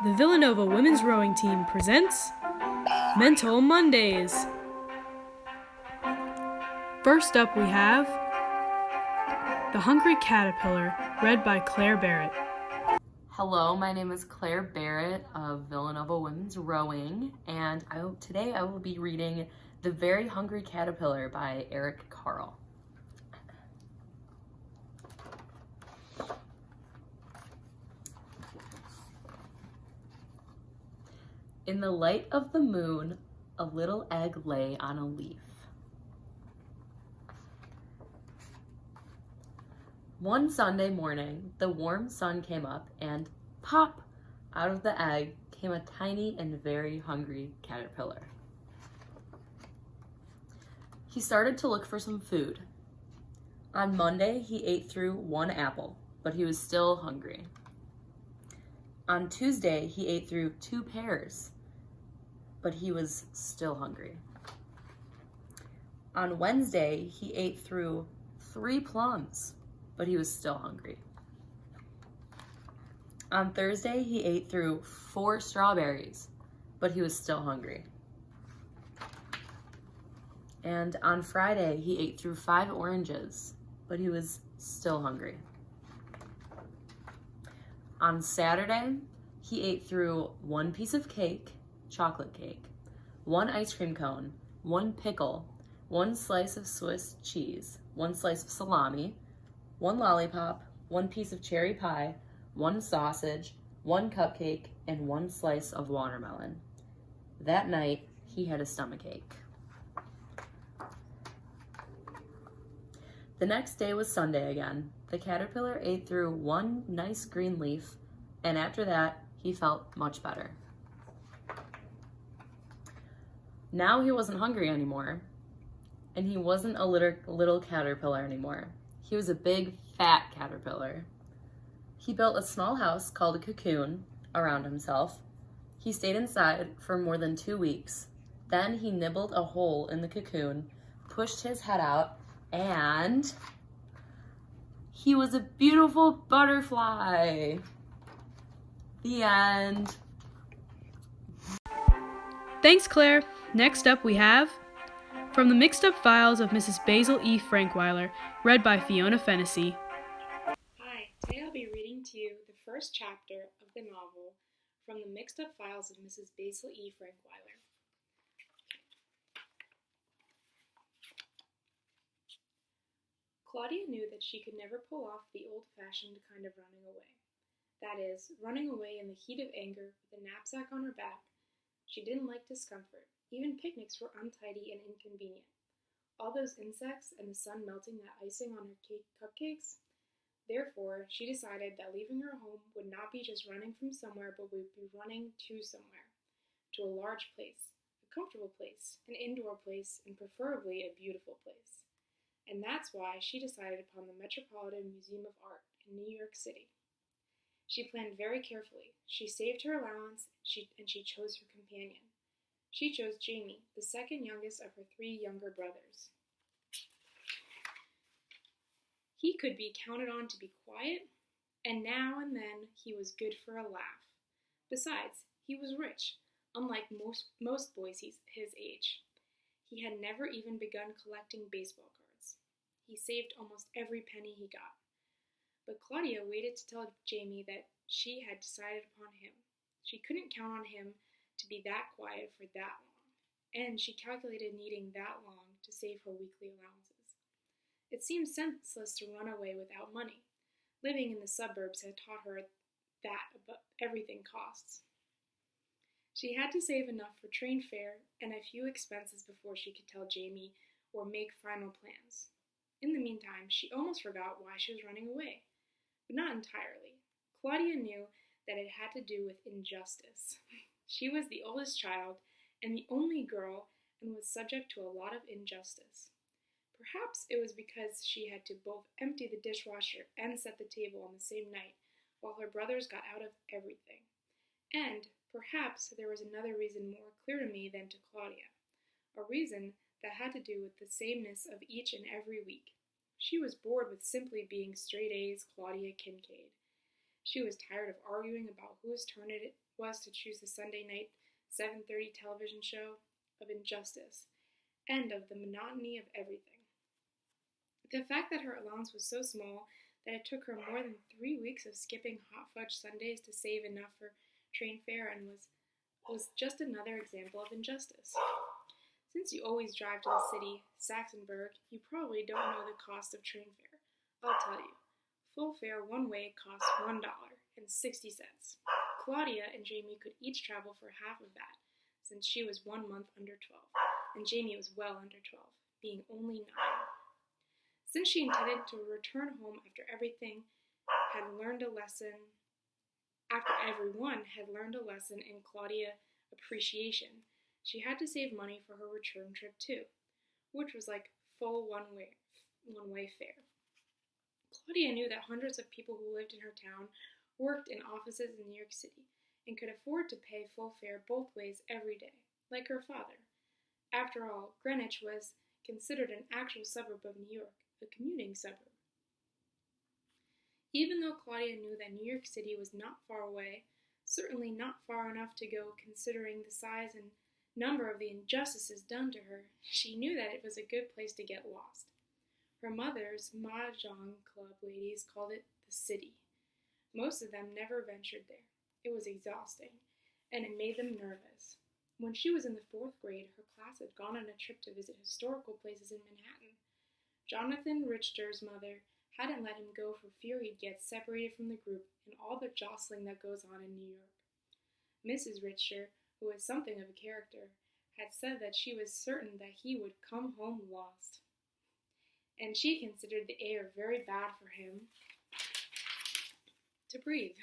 The Villanova women's rowing team presents Mental Mondays. First up we have The Hungry Caterpillar, read by Claire Barrett. Hello, my name is Claire Barrett of Villanova Women's Rowing, and today I will be reading The Very Hungry Caterpillar by Eric Carle. In the light of the moon, a little egg lay on a leaf. One Sunday morning, the warm sun came up and pop! Out of the egg came a tiny and very hungry caterpillar. He started to look for some food. On Monday, he ate through one apple, but he was still hungry. On Tuesday, he ate through 2 pears, but he was still hungry. On Wednesday, he ate through 3 plums, but he was still hungry. On Thursday, he ate through 4 strawberries, but he was still hungry. And on Friday, he ate through 5 oranges, but he was still hungry. On Saturday, he ate through 1 piece of cake, chocolate cake, 1 ice cream cone, 1 pickle, 1 slice of Swiss cheese, 1 slice of salami, 1 lollipop, 1 piece of cherry pie, 1 sausage, 1 cupcake, and 1 slice of watermelon. That night, he had a stomachache. The next day was Sunday again. The caterpillar ate through 1 nice green leaf, and after that, he felt much better. Now he wasn't hungry anymore, and he wasn't a little caterpillar anymore. He was a big, fat caterpillar. He built a small house called a cocoon around himself. He stayed inside for more than 2 weeks. Then he nibbled a hole in the cocoon, pushed his head out, and he was a beautiful butterfly. The end. Thanks, Claire. Next up we have From the Mixed Up Files of Mrs. Basil E. Frankweiler, read by Fiona Fennessy. Hi, today I'll be reading to you the first chapter of the novel From the Mixed Up Files of Mrs. Basil E. Frankweiler. Claudia knew that she could never pull off the old-fashioned kind of running away. That is, running away in the heat of anger with a knapsack on her back. She didn't like discomfort. Even picnics were untidy and inconvenient. All those insects and the sun melting that icing on her cupcakes. Therefore, she decided that leaving her home would not be just running from somewhere, but would be running to somewhere. To a large place, a comfortable place, an indoor place, and preferably a beautiful place. And that's why she decided upon the Metropolitan Museum of Art in New York City. She planned very carefully. She saved her allowance, and she chose her companion. She chose Jamie, the second youngest of her 3 younger brothers. He could be counted on to be quiet, and now and then he was good for a laugh. Besides, he was rich, unlike most boys his age. He had never even begun collecting baseball cards. He saved almost every penny he got. But Claudia waited to tell Jamie that she had decided upon him. She couldn't count on him to be that quiet for that long, and she calculated needing that long to save her weekly allowances. It seemed senseless to run away without money. Living in the suburbs had taught her that everything costs. She had to save enough for train fare and a few expenses before she could tell Jamie or make final plans. In the meantime, she almost forgot why she was running away. But not entirely. Claudia knew that it had to do with injustice. She was the oldest child and the only girl and was subject to a lot of injustice. Perhaps it was because she had to both empty the dishwasher and set the table on the same night, while her brothers got out of everything. And perhaps there was another reason more clear to me than to Claudia, a reason that had to do with the sameness of each and every week. She was bored with simply being straight A's Claudia Kincaid. She was tired of arguing about whose turn it was to choose the Sunday night 7:30 television show, of injustice, and of the monotony of everything. The fact that her allowance was so small that it took her more than 3 weeks of skipping hot fudge Sundays to save enough for train fare and was just another example of injustice. Since you always drive to the city, Saxonburg, you probably don't know the cost of train fare. I'll tell you. Full fare one way costs $1.60. Claudia and Jamie could each travel for half of that, since she was 1 month under 12, and Jamie was well under 12, being only 9. Since she intended to return home after everyone had learned a lesson in Claudia appreciation, she had to save money for her return trip too, which was like full one-way fare. Claudia knew that hundreds of people who lived in her town worked in offices in New York City and could afford to pay full fare both ways every day, like her father. After all, Greenwich was considered an actual suburb of New York, a commuting suburb. Even though Claudia knew that New York City was not far away, certainly not far enough to go considering the size and number of the injustices done to her, she knew that it was a good place to get lost. Her mother's mahjong club ladies called it the city. Most of them never ventured there. It was exhausting, and it made them nervous. When she was in the 4th grade, her class had gone on a trip to visit historical places in Manhattan. Jonathan Richter's mother hadn't let him go for fear he'd get separated from the group and all the jostling that goes on in New York. Mrs. Richter, who was something of a character, had said that she was certain that he would come home lost, and she considered the air very bad for him to breathe.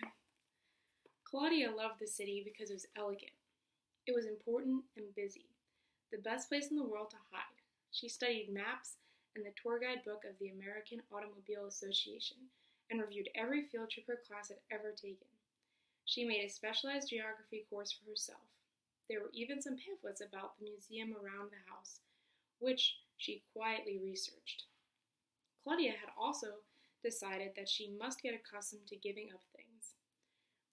Claudia loved the city because it was elegant. It was important and busy, the best place in the world to hide. She studied maps and the tour guide book of the American Automobile Association and reviewed every field trip her class had ever taken. She made a specialized geography course for herself. There were even some pamphlets about the museum around the house, which she quietly researched. Claudia had also decided that she must get accustomed to giving up things.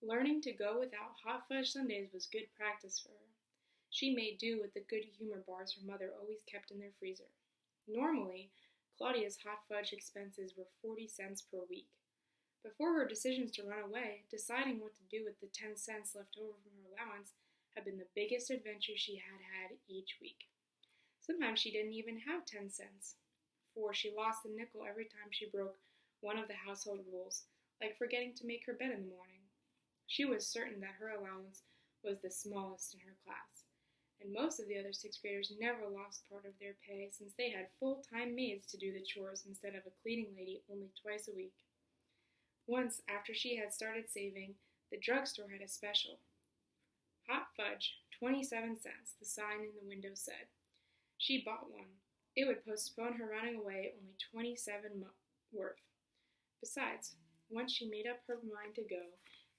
Learning to go without hot fudge sundaes was good practice for her. She made do with the good humor bars her mother always kept in their freezer. Normally, Claudia's hot fudge expenses were 40 cents per week. Before her decisions to run away, deciding what to do with the 10 cents left over from her allowance had been the biggest adventure she had had each week. Sometimes she didn't even have 10 cents, for she lost a nickel every time she broke one of the household rules, like forgetting to make her bed in the morning. She was certain that her allowance was the smallest in her class, and most of the other 6th graders never lost part of their pay since they had full-time maids to do the chores instead of a cleaning lady only twice a week. Once, after she had started saving, the drugstore had a special. Hot fudge, 27 cents, the sign in the window said. She bought one. It would postpone her running away only 27 worth. Besides, once she made up her mind to go,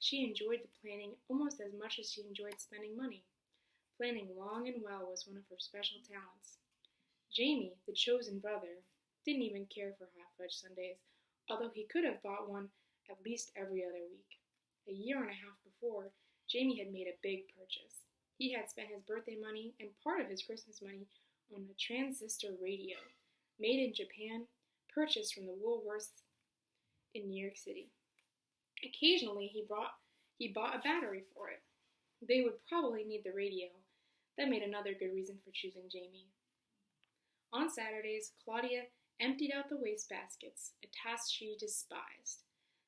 she enjoyed the planning almost as much as she enjoyed spending money. Planning long and well was one of her special talents. Jamie, the chosen brother, didn't even care for hot fudge sundaes, although he could have bought one at least every other week. A year and a half before, Jamie had made a big purchase. He had spent his birthday money and part of his Christmas money on a transistor radio, made in Japan, purchased from the Woolworths in New York City. Occasionally, he bought a battery for it. They would probably need the radio. That made another good reason for choosing Jamie. On Saturdays, Claudia emptied out the wastebaskets, a task she despised.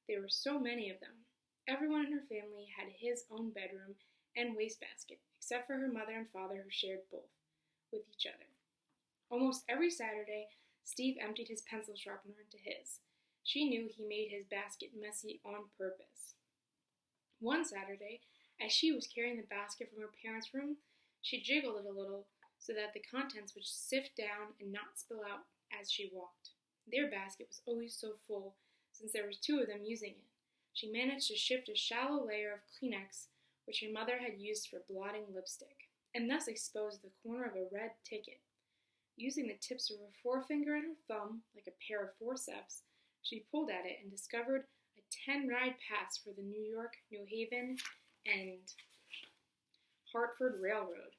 There were so many of them. Everyone in her family had his own bedroom and wastebasket, except for her mother and father who shared both with each other. Almost every Saturday, Steve emptied his pencil sharpener into his. She knew he made his basket messy on purpose. One Saturday, as she was carrying the basket from her parents' room, she jiggled it a little so that the contents would sift down and not spill out as she walked. Their basket was always so full, since there were 2 of them using it. She managed to shift a shallow layer of Kleenex, which her mother had used for blotting lipstick, and thus exposed the corner of a red ticket. Using the tips of her forefinger and her thumb, like a pair of forceps, she pulled at it and discovered a 10-ride pass for the New York, New Haven, and Hartford Railroad.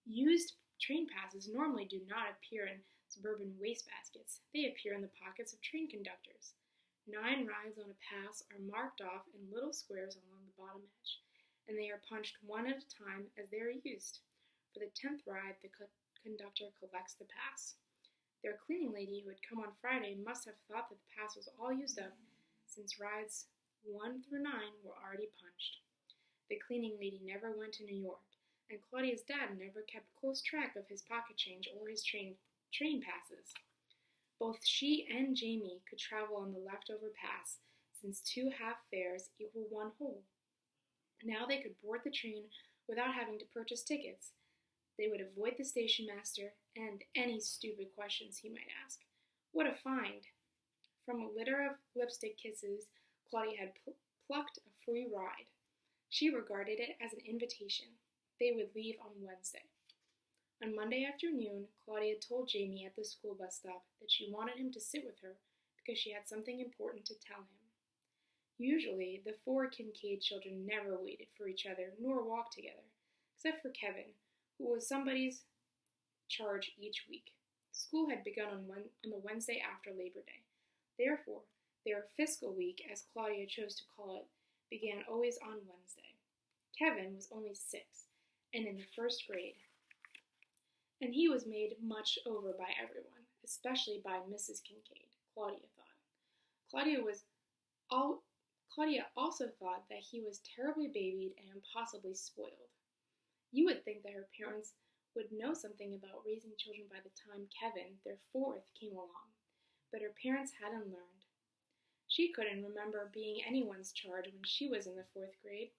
Used train passes normally do not appear in suburban wastebaskets. They appear in the pockets of train conductors. 9 rides on a pass are marked off in little squares along the bottom edge, and they are punched one at a time as they are used. For the 10th ride, the conductor collects the pass. Their cleaning lady who had come on Friday must have thought that the pass was all used up, since rides 1 through 9 were already punched. The cleaning lady never went to New York, and Claudia's dad never kept close track of his pocket change or his train passes. Both she and Jamie could travel on the leftover pass, since 2 half fares equal 1 whole. Now they could board the train without having to purchase tickets. They would avoid the station master and any stupid questions he might ask. What a find! From a litter of lipstick kisses, Claudia had plucked a free ride. She regarded it as an invitation. They would leave on Wednesday. On Monday afternoon, Claudia told Jamie at the school bus stop that she wanted him to sit with her because she had something important to tell him. Usually, the 4 Kincaid children never waited for each other nor walked together, except for Kevin, who was somebody's charge each week. School had begun on the Wednesday after Labor Day. Therefore, their fiscal week, as Claudia chose to call it, began always on Wednesday. Kevin was only 6 and in the 1st grade, and he was made much over by everyone, especially by Mrs. Kincaid, Claudia thought. Claudia also thought that he was terribly babied and impossibly spoiled. You would think that her parents would know something about raising children by the time Kevin, their 4th, came along, but her parents hadn't learned. She couldn't remember being anyone's charge when she was in the 4th grade.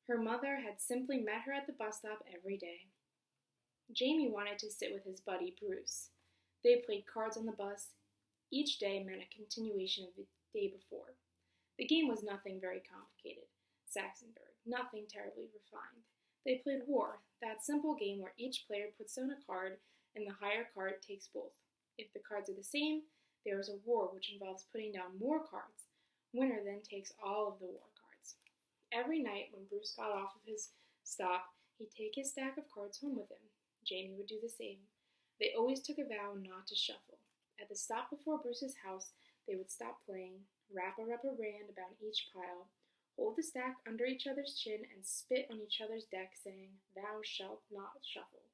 Her mother had simply met her at the bus stop every day. Jamie wanted to sit with his buddy, Bruce. They played cards on the bus. Each day meant a continuation of the day before. The game was nothing very complicated. Saxonburg, nothing terribly refined. They played War, that simple game where each player puts down a card and the higher card takes both. If the cards are the same, there is a war which involves putting down more cards. Winner then takes all of the war cards. Every night when Bruce got off of his stop, he'd take his stack of cards home with him. Jamie would do the same. They always took a vow not to shuffle. At the stop before Bruce's house, they would stop playing, wrap a rubber band about each pile, hold the stack under each other's chin, and spit on each other's deck, saying, "Thou shalt not shuffle."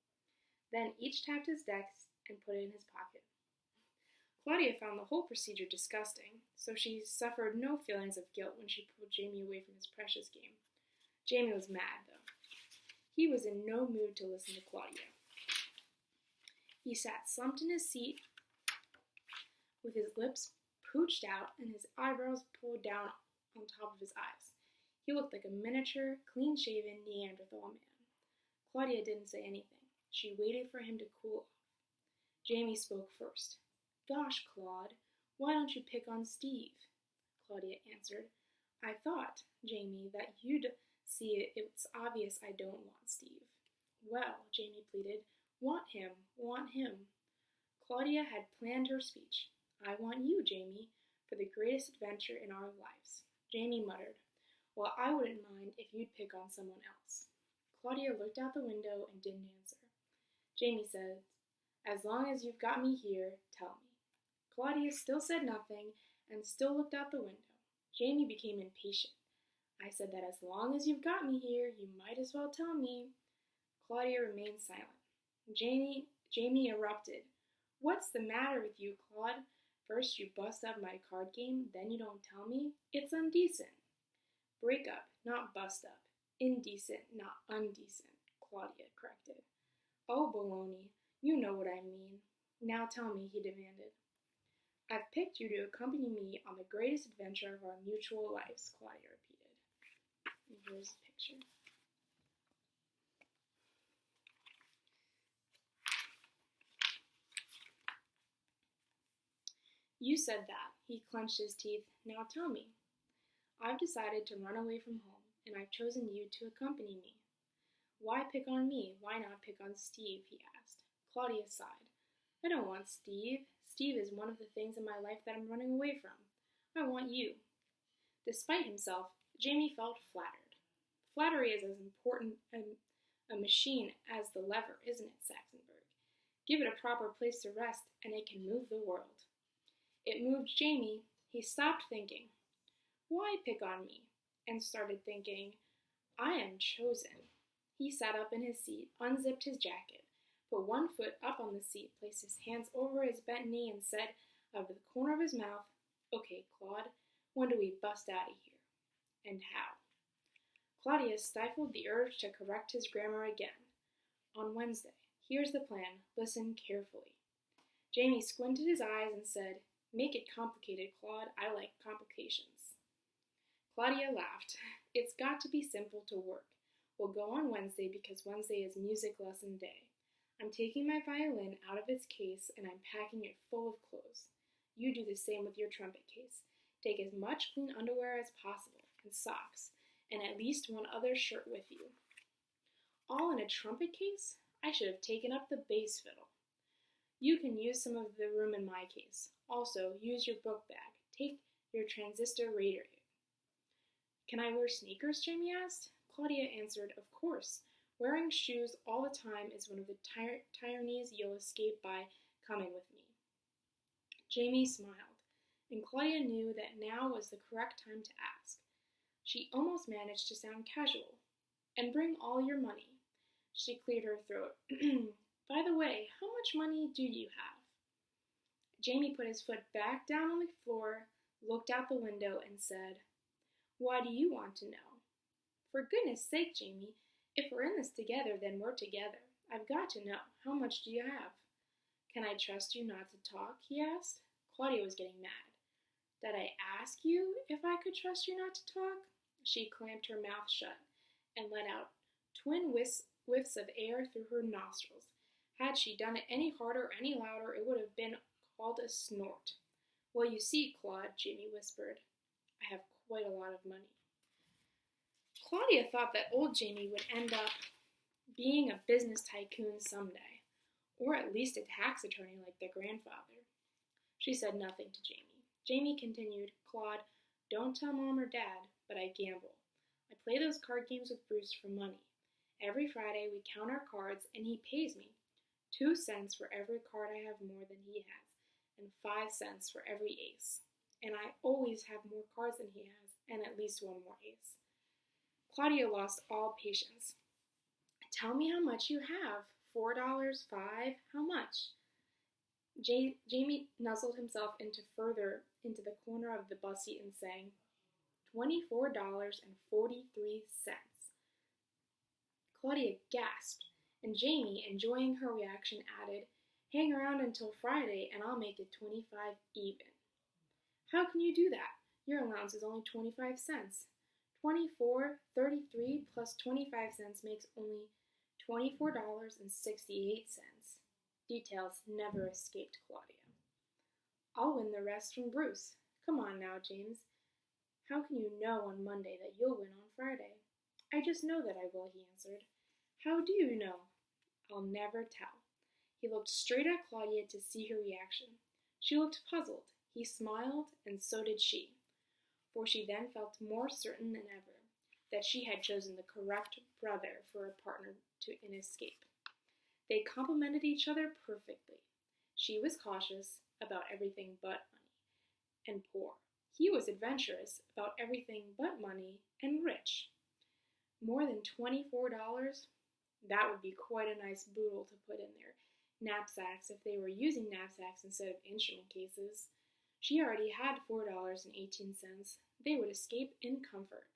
Then each tapped his deck and put it in his pocket. Claudia found the whole procedure disgusting, so she suffered no feelings of guilt when she pulled Jamie away from his precious game. Jamie was mad, though. He was in no mood to listen to Claudia. He sat slumped in his seat with his lips pooched out and his eyebrows pulled down on top of his eyes. He looked like a miniature, clean-shaven Neanderthal man. Claudia didn't say anything. She waited for him to cool off. Jamie spoke first. "Gosh, Claude, why don't you pick on Steve?" Claudia answered. "I thought, Jamie, that you'd see it's obvious I don't want Steve." "Well," Jamie pleaded, want him. Claudia had planned her speech. "I want you, Jamie, for the greatest adventure in our lives." Jamie muttered, "Well, I wouldn't mind if you'd pick on someone else." Claudia looked out the window and didn't answer. Jamie said, "As long as you've got me here, tell me." Claudia still said nothing and still looked out the window. Jamie became impatient. "I said that as long as you've got me here, you might as well tell me." Claudia remained silent. Jamie erupted. "What's the matter with you, Claude? First you bust up my card game, then you don't tell me? It's indecent." "Break up, not bust up. Indecent, not undecent," Claudia corrected. "Oh, baloney, you know what I mean. Now tell me," he demanded. "I've picked you to accompany me on the greatest adventure of our mutual lives," Claudia repeated. And here's the picture. "You said that." He clenched his teeth. "Now tell me." "I've decided to run away from home, and I've chosen you to accompany me." "Why pick on me? Why not pick on Steve?" he asked. Claudia sighed. "I don't want Steve. Steve is one of the things in my life that I'm running away from. I want you." Despite himself, Jamie felt flattered. Flattery is as important a machine as the lever, isn't it, Saxonburg? Give it a proper place to rest, and it can move the world. It moved Jamie. He stopped thinking, "Why pick on me?" and started thinking, "I am chosen." He sat up in his seat, unzipped his jacket, put one foot up on the seat, placed his hands over his bent knee, and said, out of the corner of his mouth, "Okay, Claude, when do we bust out of here? And how?" Claudius stifled the urge to correct his grammar again. "On Wednesday. Here's the plan. Listen carefully." Jamie squinted his eyes and said, "Make it complicated, Claude. I like complications." Claudia laughed. "It's got to be simple to work. We'll go on Wednesday because Wednesday is music lesson day. I'm taking my violin out of its case and I'm packing it full of clothes. You do the same with your trumpet case. Take as much clean underwear as possible, and socks, and at least one other shirt with you." "All in a trumpet case? I should have taken up the bass fiddle." "You can use some of the room in my case. Also, use your book bag. Take your transistor radio." "Can I wear sneakers?" Jamie asked. Claudia answered, "Of course. Wearing shoes all the time is one of the tyrannies you'll escape by coming with me." Jamie smiled, and Claudia knew that now was the correct time to ask. She almost managed to sound casual. "And bring all your money." She cleared her throat. "By the way, how much money do you have?" Jamie put his foot back down on the floor, looked out the window, and said, "Why do you want to know?" "For goodness sake, Jamie, if we're in this together, then we're together. I've got to know. How much do you have?" "Can I trust you not to talk?" he asked. Claudia was getting mad. "Did I ask you if I could trust you not to talk?" She clamped her mouth shut and let out twin whiffs of air through her nostrils. Had she done it any harder or any louder, it would have been called a snort. "Well, you see, Claude," Jamie whispered, "I have quite a lot of money." Claudia thought that old Jamie would end up being a business tycoon someday, or at least a tax attorney like their grandfather. She said nothing to Jamie. Jamie continued, "Claude, don't tell Mom or Dad, but I gamble. I play those card games with Bruce for money. Every Friday we count our cards and he pays me 2 cents for every card I have more than he has, and 5 cents for every ace. And I always have more cards than he has, and at least one more ace." Claudia lost all patience. "Tell me how much you have. $4, 5, how much?" Jamie nuzzled himself further into the corner of the bus seat and sang, $24.43. Claudia gasped, and Jamie, enjoying her reaction, added, "Hang around until Friday and I'll make it 25 even." "How can you do that? Your allowance is only 25 cents. 24.33 plus 25 cents makes only $24.68. Details never escaped Claudia. "I'll win the rest from Bruce. Come on now, James. How can you know on Monday that you'll win on Friday?" "I just know that I will," he answered. "How do you know?" "I'll never tell." He looked straight at Claudia to see her reaction. She looked puzzled. He smiled, and so did she, for she then felt more certain than ever that she had chosen the correct brother for a partner in escape. They complemented each other perfectly. She was cautious about everything but money, and poor. He was adventurous about everything but money, and rich. More than $24? That would be quite a nice boodle to put in their knapsacks if they were using knapsacks instead of instrument cases. She already had $4.18. They would escape in comfort.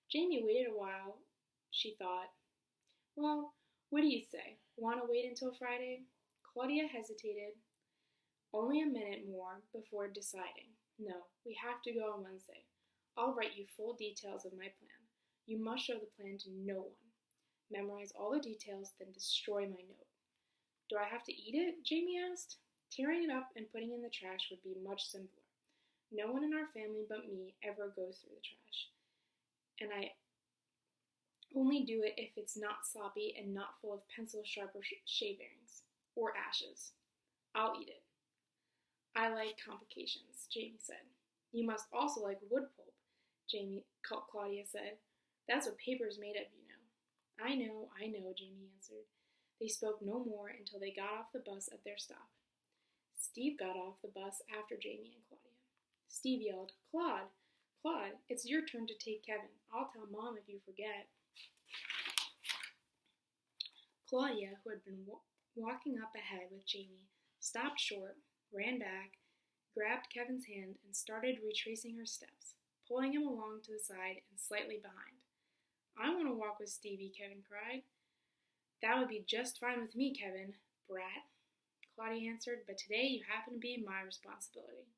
Jamie waited a while. She thought, "Well, what do you say? Want to wait until Friday?" Claudia hesitated only a minute more before deciding. "No, we have to go on Wednesday. I'll write you full details of my plan. You must show the plan to no one. Memorize all the details, then destroy my note." "Do I have to eat it?" Jamie asked. "Tearing it up and putting it in the trash would be much simpler. No one in our family but me ever goes through the trash. And I only do it if it's not sloppy and not full of pencil sharp shavings or ashes. I'll eat it." "I like complications," Jamie said. You must also like wood pulp, Claudia said. That's what paper's made of, you know. I know, Jamie answered. They spoke no more until they got off the bus at their stop. Steve got off the bus after Jamie and Claudia. Steve yelled, Claude, it's your turn to take Kevin. I'll tell Mom if you forget. Claudia, who had been walking up ahead with Jamie, stopped short, ran back, grabbed Kevin's hand, and started retracing her steps, pulling him along to the side and slightly behind. I want to walk with Stevie, Kevin cried. That would be just fine with me, Kevin, brat, Claudia answered, but today you happen to be my responsibility.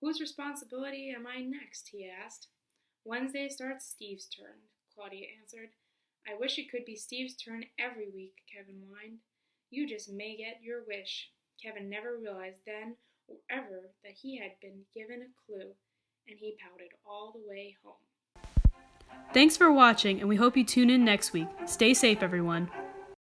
Whose responsibility am I next? He asked. Wednesday starts Steve's turn, Claudia answered. I wish it could be Steve's turn every week, Kevin whined. You just may get your wish. Kevin never realized then or ever that he had been given a clue, and he pouted all the way home. Thanks for watching, and we hope you tune in next week. Stay safe, everyone.